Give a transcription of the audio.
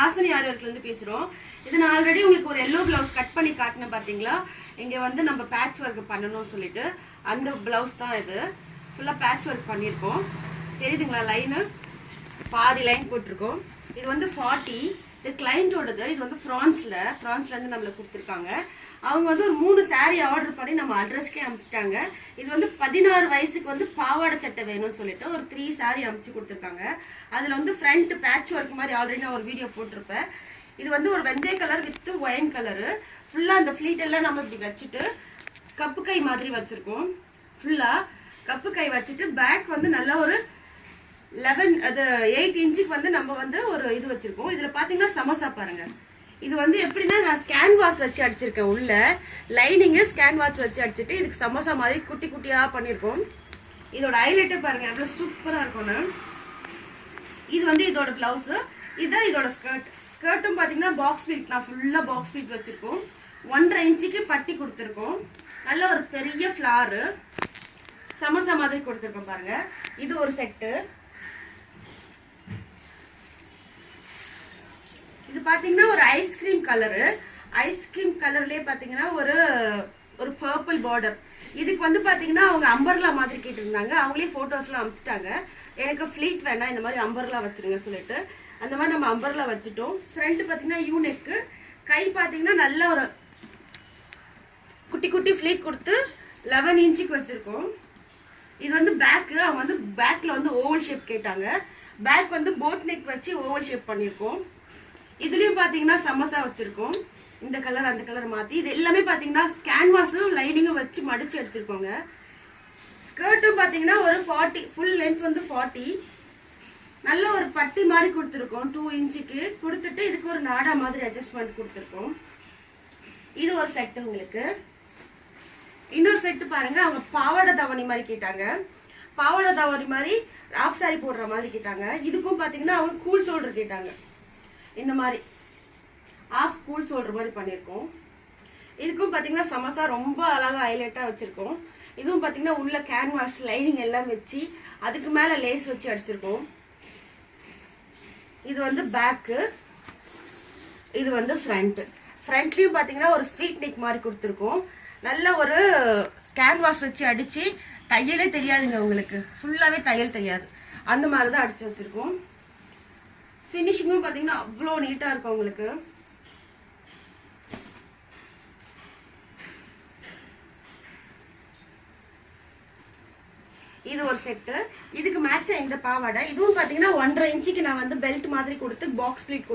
ஹாசினி ஆரிவொர்க்ல இருந்து பேசுறோம். இது நான் ஆல்ரெடி உங்களுக்கு ஒரு எல்லோ பிளவுஸ் கட் பண்ணி காட்டினேன் பாத்தீங்களா? இங்க வந்து நம்ம பேட்ச் ஒர்க் பண்ணனும் சொல்லிட்டு அந்த பிளவுஸ் தான் இது. ஃபுல்லா பேட்ச் ஒர்க் பண்ணிருக்கோம். தெரியுதுங்களா? லைன் பாதி லைன் போட்டுருக்கோம். இது வந்து 40. இது கிளையண்டோடது. இது வந்து பிரான்ஸ்ல இருந்து நம்மளுக்கு கொடுத்துருக்காங்க. அவங்க வந்து ஒரு 3 saree ஆர்டர் பண்ணி நம்ம அட்ரஸ்க்கே அனுப்பிச்சிட்டாங்க. இது வந்து 16 வயசுக்கு வந்து பாவாடை சட்டை வேணும்னு சொல்லிட்டு ஒரு 3 saree அனுப்பிச்சு கொடுத்துருக்காங்க. அதுல வந்து ஃப்ரண்ட் பேட்ச் ஒர்க் மாதிரி ஆல்ரெடி நான் ஒரு வீடியோ போட்டிருப்பேன். இது வந்து ஒரு வெந்தய கலர் வித் ஒயின் கலரு. ஃபுல்லா அந்த ஃபிளீட் எல்லாம் நம்ம இப்படி வச்சுட்டு கப்பு கை மாதிரி வச்சிருக்கோம். ஃபுல்லா கப்பு கை வச்சுட்டு பேக் வந்து நல்லா ஒரு 8 இன்ச்சுக்கு வந்து நம்ம வந்து ஒரு இது வச்சிருக்கோம். இதுல பாத்தீங்கன்னா சமோசா பாருங்க. இது வந்து எப்படின்னா நான் ஸ்கேன் வாஷ் வச்சு அடிச்சிருக்கேன். உள்ள லைனிங் ஸ்கேன் வாஷ் வச்சு அடிச்சுட்டு இதுக்கு சமோசா மாதிரி குட்டி குட்டியா பண்ணிருக்கோம். இதோட ஹைலைட்டே பாருங்க எவ்வளவு சூப்பரா இருக்கும்னு. இது வந்து இதோட பிளவுஸ். இதுதான் இதோட ஸ்கர்ட். ஸ்கர்ட்டும் பாத்தீங்கன்னா பாக்ஸ் பீட். நான் ஃபுல்லா பாக்ஸ் பீட் வச்சிருக்கோம். 1.5 இன்ச்சுக்கு பட்டி கொடுத்துருக்கோம். நல்ல ஒரு பெரிய ஃபிளார் சமோசா மாதிரி கொடுத்துருக்கோம் பாருங்க. இது ஒரு செட்டு. இது பாத்தீங்கன்னா ஒரு ஐஸ்கிரீம் கலரு. ஐஸ்கிரீம் கலர்லயே பாத்தீங்கன்னா ஒரு பர்பிள் பார்டர். இதுக்கு வந்து பாத்தீங்கன்னா அவங்க அம்பர்லா மாதிரி கேட்டிருந்தாங்க. அவங்களே போட்டோஸ் எல்லாம் அனுப்பிச்சிட்டாங்க. எனக்கு ஃபிளீட் வேணா இந்த மாதிரி அம்பர்லா வச்சிருங்க சொல்லிட்டு அந்த மாதிரி நம்ம அம்பர்லா வச்சுட்டோம். ஃப்ரண்ட் பாத்தீங்கன்னா யூ நெக். கை பாத்தீங்கன்னா நல்ல ஒரு குட்டி குட்டி ஃபிளீட் கொடுத்து 11 இன்ச்சுக்கு வச்சிருக்கோம். இது வந்து பேக். அவங்க வந்து பேக்ல வந்து ஓவல் ஷேப் கேட்டாங்க. பேக் வந்து போட் நெக் வச்சு ஓவல் ஷேப் பண்ணிருக்கோம். இதுலயும் பாத்தீங்கன்னா சமோசா வச்சிருக்கோம். இந்த கலர் அந்த கலர் மாத்தி. இது எல்லாமே பாத்தீங்கன்னா கேன்வாஸும் லைனிங்கும் வச்சு மடிச்சு அடிச்சிருக்கோங்க. ஸ்கர்ட்டும் பாத்தீங்கன்னா ஒரு 40 ஃபுல் லென்த் வந்து 40. நல்ல ஒரு பட்டி மாதிரி கொடுத்துருக்கோம். 2 இன்ச்சுக்கு கொடுத்துட்டு இதுக்கு ஒரு நாடா மாதிரி அட்ஜஸ்ட்மெண்ட் கொடுத்துருக்கோம். இது ஒரு செட். உங்களுக்கு இன்னொரு செட்டு பாருங்க. அவங்க பாவாடை தாவணி மாதிரி கேட்டாங்க. பாவாடை தாவணி மாதிரி ஆஃப் சாரி போடுற மாதிரி கேட்டாங்க. இதுக்கும் பாத்தீங்கன்னா அவங்க கூல் ஷோல்டர் கேட்டாங்க. இந்த மாதிரி ஆஃப் கூல் ஷோல்டர் மாதிரி பண்ணியிருக்கோம். இதுக்கும் பாத்தீங்கன்னா சமோசா ரொம்ப அழகா ஹைலைட்டா வச்சிருக்கோம். இதுவும் பாத்தீங்கன்னா உள்ள கேன்வாஸ் லைனிங் எல்லாம் வச்சு அதுக்கு மேல லேஸ் வச்சு அடிச்சிருக்கோம். இது வந்து பேக்கு. இது வந்து ஃப்ரண்ட். ஃப்ரண்ட்லயும் பாத்தீங்கன்னா ஒரு ஸ்வீட் நெக் மாதிரி கொடுத்துருக்கோம். நல்ல ஒரு கேன்வாஸ் வச்சு அடிச்சு தையலே தெரியாதுங்க உங்களுக்கு. ஃபுல்லாவே தையல் தெரியாது. அந்த மாதிரிதான் அடிச்சு வச்சிருக்கோம். ஃபினிஷிங்கும் பாத்தீங்கன்னா அவ்வளோ நீட்டா இருக்கும் உங்களுக்கு. இது ஒரு செட்டு. இதுக்கு மேட்சா இந்த பாவாடை. இதுவும் பாத்தீங்கன்னா 1.5 இன்ச்சுக்கு நான் வந்து பெல்ட் மாதிரி கொடுத்து பாக்ஸ் பிளீட்